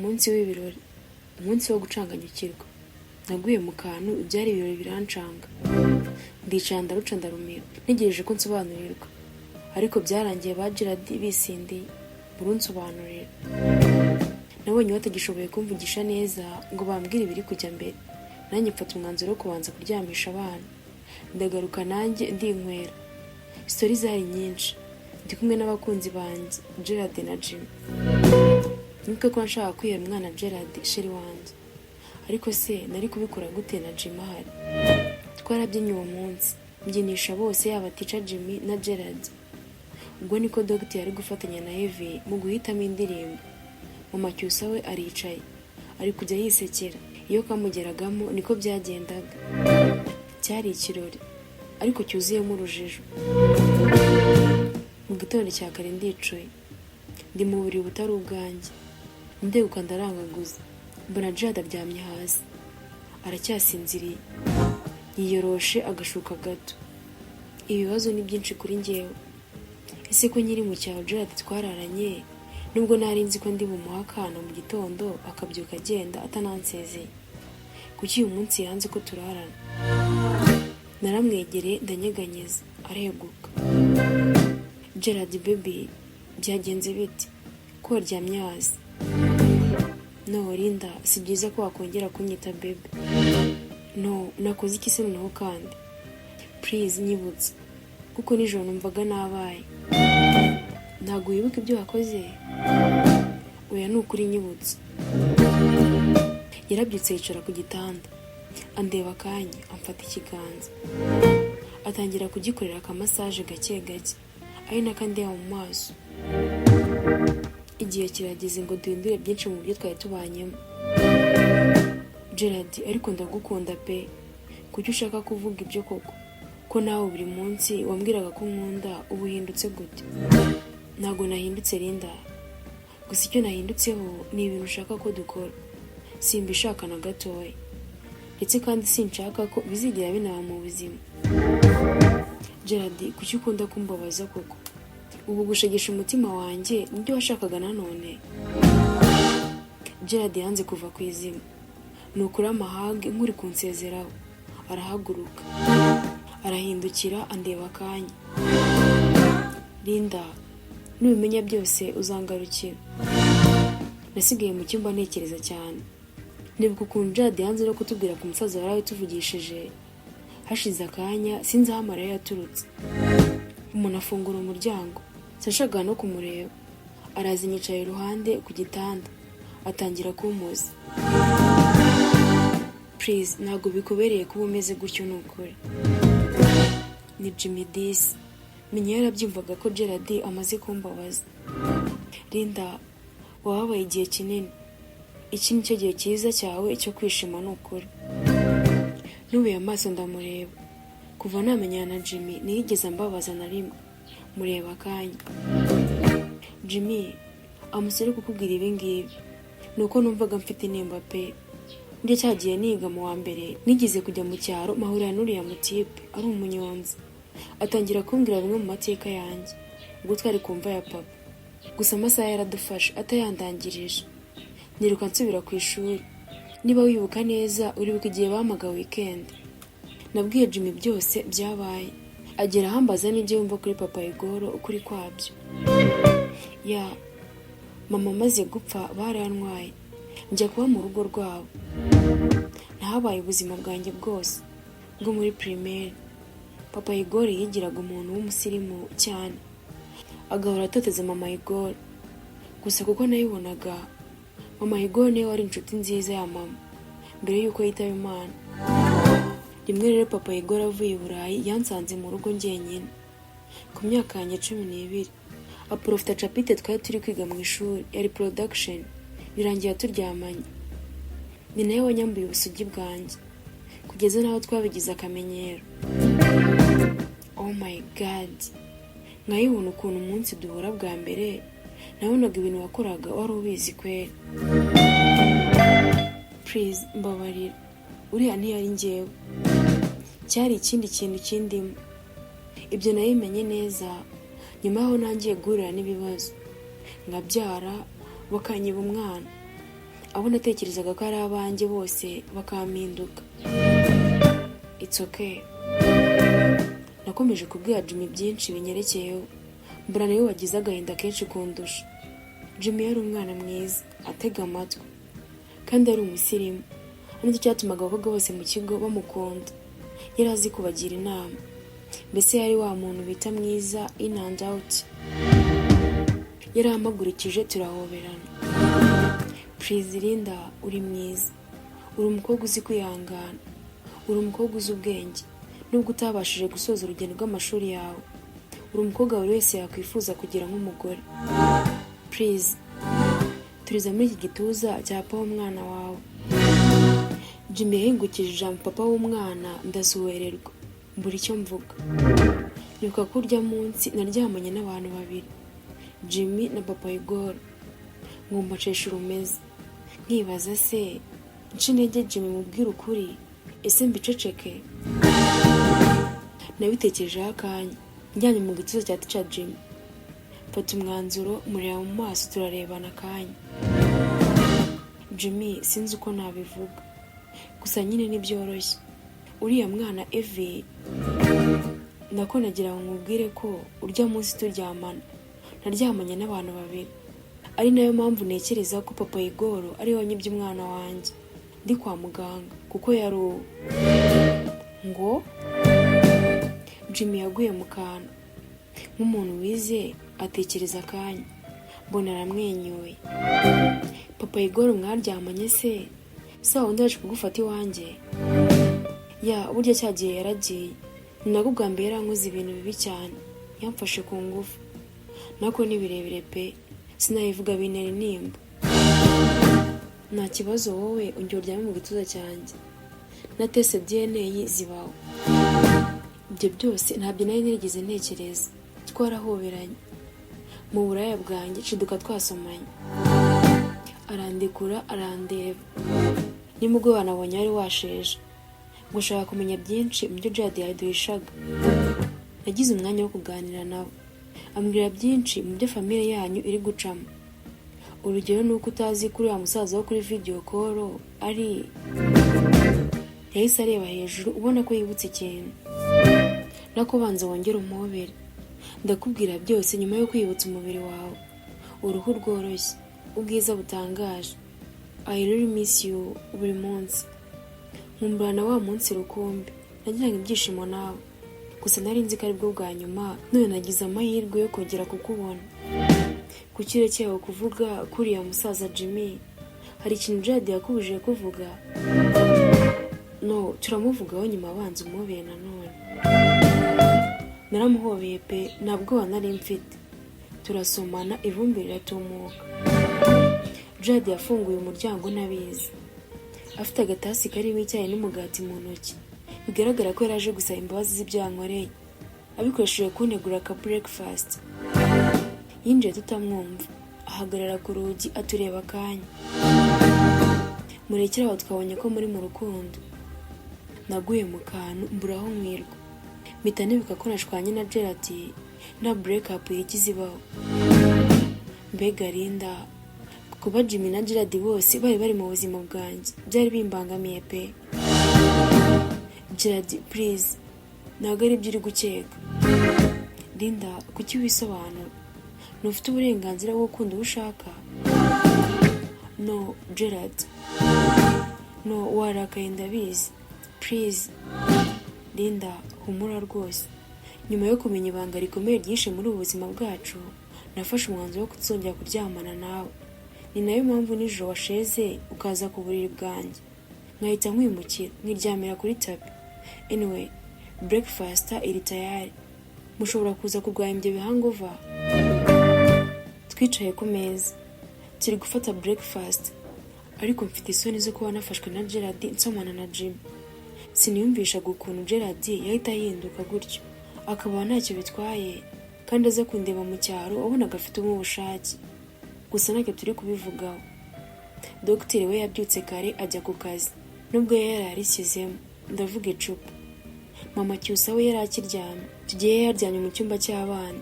umunsi w'ibirori, umunsi wo gucanganyukirwa. Naguye mu kantu, byari ibirori birancanga. Ndicara ndaruca ndarumira, ntegereje ko nsobanurirwa. Ariko byarangiye ba Gerard bisindiye, burunsobanurira. Nabonye batagishoboye kumvugisha neza ngo bambwire ibiri kujya mbere. Nanjye mfata umwanzuro wo kubanza kuryamisha abana. Ndagaruka nanjye ndinywera. Story zari nyinshi. Ndi kumwe n'abakunzi banjye, Gerard na Jimmy. Niko ko nshaka kwihera umwana Gerard sheri wanjye. Ariko se nari kubikora gute na Jimmy ahari? Twarabyinnye uwo munsi, mbyinisha bose yaba Teacher Jimmy na Gerard. Ubwo niko Dr yari gufatanya na Evie mu guhitamo indirimbo. Mama Cyusa we aricaye, ari kujya yisekera. Iyo kamugeragamo niko byagendaga. Cyari ikirori, ariko cyuzuyemo urujijo. Mu gitondo cya kare ndicuye, ndi mu buriri butari ubwanjye. Ndeguka ndarangaguza, mbona Gerard aryamye hasi, aracyasinziriye, yiyoroshe agashuka gato. Ibibazo ni byinshi kuri njyewe. Ese ko nyiri mu cyaro Gerard twararanye, nubwo nari nzi ko ndi bumuha akana mu gitondo akabyuka agenda atanansezeye, kuki uyu munsi yanze ko turarana? Naramwegereye ndanyeganyeza, areguka. Gerard baby, byagenze bite? Ko waryamye hasi? No Linda, si byiza ko wakongera kunyita baby. No, nakoze iki se noneho kandi? Please nyibutse, kuko nijoro numvaga nabaye. Ntabwo wibuka ibyo wakoze? Oya ni ukuri nyibutse. Yarabyutse yicara ku gitanda, andeba akanya, amfata ikiganza. Atangira kugikorera akamasaje gake gake, ari nakandeba mu maso. Igihe kirageze ngo duhindure byinshi mu byo twari tubanyemo. Gerard, ariko ndagukunda pe. Kuki ushaka kuvuga ibyo koko? Ko nawe buri munsi wambwiraga ko nkunda, ubu uhindutse gute? Ntabwo nahindutse Linda. Gusa icyo nahindutseho ni ibintu ushaka ko dukora. Simbishaka na gatoya. Ndetse kandi sinshaka ko bizigira binaba mu buzima. Gerard, kuki ukunda kumbabaza koko? Ubu gushegesha umutima wanjye nibyo washakaga nanone? Gerard yanze kuva ku izima. Nukuri amahage nk'uri kunsezeraho. Arahaguruka, arahindukira, andeba akanya. Linda, nubimenya byose uzangarukira. Nasigaye mu cyumba ntekereza cyane. Nibuka ukuntu Gerard yanze no kutubwira ku musaza wari tuvugishije. Hashize akanya sinzi aho amarira yaturutse. Umuntu afungura umuryango, sinshaka no kumureba. Araza yicaye iruhande ku gitanda, atangira kumuza. Please, ntabwo bikubereye kuba umeze gutyo n'ukuri. Ni Jimmy Disi. Menya yarabyumvaga ko Gerard amaze kumbabaza. Linda, wabaye igihe kinini. Iki ni cyo gihe cyiza cyawe cyo kwishima n'ukuri. Nubuye amaso ndamureba. Kuva namenyana na Jimmy nigeze mbabaza na rimwe. Mureba akanya. Jimmy, amusore kukubwira ibi ngibi. Nuko numvaga mfite intimba pe. Njye cyagiye niga mu wa mbere, nigeze kujya mu cyaro mahurira n'uriya mutipe, ari umunyonzi. Atangira kumbwira bimwe mu mateka yanjye, ubwo twari kumva ya papa. Gusa amasaha yaradufashe atayandangirije. Niruka nsubira ku ishuri. Niba wibuka neza, uribuka igihe bamaga weekend. Nabwiye Jimmy byose byabaye. Agera ahambaza n'ibyo yumva kuri papa Igoro ukuri kwabyo. Ya, mama maze gupfa barantwaye. Njya kuba mu rugo rwabo. Nahabaye ubuzima bwanjye bwose bwo muri primaire. Papa Igor yigiraga umuntu w'umusirimu cyane, agahora atoteza mama Igor. Gusa kuko nayibonaga, mama Igor niwe wari inshuti nziza ya mama mbere yuko yitaba Imana. Rimwe rero papa Igor avuye i Burayi yansanze mu rugo njyenyine ku myaka yanjye 12. Aprofita capite twari turi kwiga mu ishuri yari production. Birangiye turyamanye. Ni nawe wanyambuye ubusugi bwanjye kugeza naho twabigize akamenyero. Oh my god, nkayibona ukuntu umunsi duhura bwa mbere, nabonaga ibintu wakoraga wari ubizi kweri. Please mbabarira, uriya ntiyari njyewe, cyari ikindi kintu kindimo. Ibyo nayimenye neza nyuma yaho nangiye guhurira n'ibibazo, ngabyara bakanyiba umwana. abo natekerezaga ko ari abanjye bose bakampinduka. It's okay. Nakomeje kubwira Jimmy byinshi binyerekeyeho, mbona niwe wagize agahinda kenshi kundusha. Jimmy yari umwana mwiza, atega amatwi, kandi ari umusirimu. Nicyo cyatumaga abakobwa bose mu kigo bamukunda. Yari azi kubagira inama. Mbese yari wa muntu bita mwiza in and out. Yari amagurikije turahoberana. Please Linda, uri mwiza. Uri umukobwa uzi kwihangana. Uri umukobwa uzi ubwenge. Nubwo utabashije gusoza urugendo rw'amashuri yawe, uri umukobwa buri wese yakwifuza kugira nk'umugore. Please, turiza muri iki gituza cya papa w'umwana wawe. Jimmy yahingukije ijambo papa w'umwana ndasuhererwa, mbura icyo mvuga. Nibuka ko urya munsi naryamanye n'abantu babiri, Jimmy na papa Igor. Ngomba ncesha urumeze, nkibaza se nce intege Jimmy mubwira ukuri, ese mbiceceke? Nabitekerejeho akanya, njyanye mu gituza cya Teacher Jimmy. Mfata umwanzuro, mureba mu maso turarebana akanya. Jimmy, sinzi uko nabivuga, gusa nyine ntibyoroshye. Uriya mwana Evie, nako nagira ngo nkubwire ko urya munsi turyamana naryamanye n'abantu babiri. Ari nayo mpamvu ntekereza ko papa Igor ari we wanyibye umwana wanjye ndi kwa muganga, kuko yari uwo. Ngo Jimmy yaguye mu kantu nk'umuntu wize, atekereza akanya, mbona aramwenyuye. Papa Igor mwaryamanye se? Sawa undi waje kugufata iwanjye? Ya, burya cyagiye yaragiye. Nako bwa mbere yarankoze ibintu bibi cyane, yamfashe ku ngufu. Nako ni birebire pe, sinayivuga bintera intimba. Nta kibazo wowe ongera uryame mu gituza cyanjye. Na test DNA zibaho. Ibyo byose ntabyo nari nigeze ntekereza. Twarahoberanye. Mu buraya bwanjye ciduka twasomanye. Arandekura arandeba. Nimugoroba nabonye ari washeje. Gushaka kumenya byinshi mu byo Jade yaduhishaga. Nagize umwanya wo kuganira nawe. Ambwira byinshi mu byo famille yanyu iri gucamo. Urugero nuko utazi kuri wa musaza wo kuri video call ari. Yahise areba hejuru ubona ko yibutse ikintu. Nako banza wongera umubere. Ndakubwira byose nyuma yo kwibutsa umubiri wawe. Uruhu rworoshye, ubwiza butangaje. I really miss you buri munsi. Nkumburana wa munsi rukumbi, nagira ngo ibyishimo nawe. Gusa nari nzi ko ari bwo bwa nyuma, none nagize amahirwe yo kongera kukubona. Ku kirekeye kuvuga kuri ya musaza Jimmy, hari ikintu Jade yakubujije kuvuga? No, turamuvugaho nyuma abanza umubere nanone. Naramuhobeye pe, ntabwo nari mfite. Turasomana, ivumbi riratumuka. Jade yafunguye umuryango nabizi. Afite agatasi karimo icyayi n'umugati mu ntoki. Bigaragara ko yaraje gusaba imbabazi z'ibyo yankoreye. Abikoresheje kuntegura ka breakfast. Yinjiye tutamwumva, ahagarara ku rugi atureba akanya. Murekera aho twabonye ko muri mu rukundo. Naguye mu kantu mburaho mwirwa. Mpita nibuka ko nashwanye na Gerard, na break up yigize ibaho. Mbega Linda, kuba Jimmy na Gerard bose bari mu buzima bwanjye byari bimbangamiye pe. Gerard, please, ntabwo ari ibyo uri gukeka. Linda, kuki wisobanura? Ntufite uburenganzira bwo gukunda uwo ushaka? No, Gerard. No, warakaye ndabizi. Please. Linda, humura rwose. Nyuma yo kumenya ibanga rikomeye ryinshi muri ubu buzima bwacu, nafashe umwanzuro wo kutuzongera kuryamana nawe. Ni nayo mpamvu nijoro washeze ukaza ku buriri bwanjye. Nkahita nkwimukira, nkiryamira kuri tapi. Anyway, breakfast iri tayari. Mushobora kuza kurwanya ibyo bihangova. Twicaye ku meza, turi gufata breakfast, ariko mfite isoni zo kuba nafashwe na Gerard nsomana na Jimmy. Siniyumvishaga ukuntu Gerard yahita yihinduka gutyo, akaba ntacyo bitwaye, kandi aza kundeba mu cyaro wabonaga afite ubushake. Gusa ntabwo turi kubivugaho. Dogiteri we yabyutse kare ajya ku kazi, nubwo yari yarishyizemo, ndavuga icupa. Mama Cyusa we yari akiryamye, tugiye yaryamye mu cyumba cy'abana.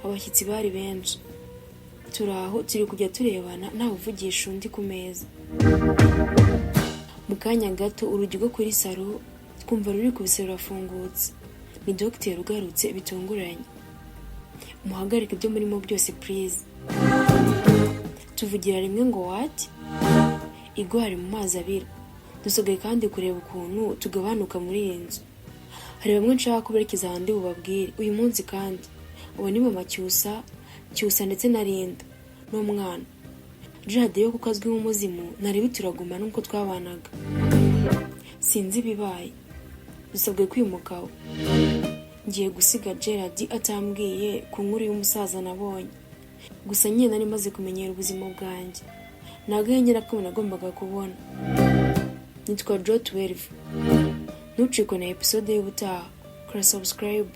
Abashyitsi bari benshi. Turaho turi kujya turebana ntawe uvugisha undi ku meza. Mu kanya gato urugi rwo kuri salo twumva ruri kubise rurafungutse. Ni Dr. ugarutse bitunguranye. Muhagarike ibyo murimo byose please. Tuvugira rimwe ngo what? Igwari mu mazi abira. Dusogaye kandi kureba ukuntu tugabanuka muri iyi nzu. Hari bamwe nshaka kuberekeza ahandi bubabwire uyu munsi kandi. Uwo ni mama Cyusa ndetse na Linda n'umwana. Jade yo kuko azwi nk'umuzimu nari bituraguma nuko twabanaga. Sinzi bibaye. Dusabwe kwimukaho. Ngiye gusiga Gerard atambwiye ku nkuru y'umusaza nabonye. Gusa nyine nari maze kumenyera ubuzima bwanjye. Nagahenyera ko nagombaga kubona. Nitwa Joe 12. Ntucikwe na episode y'ubutaha. Kora subscribe.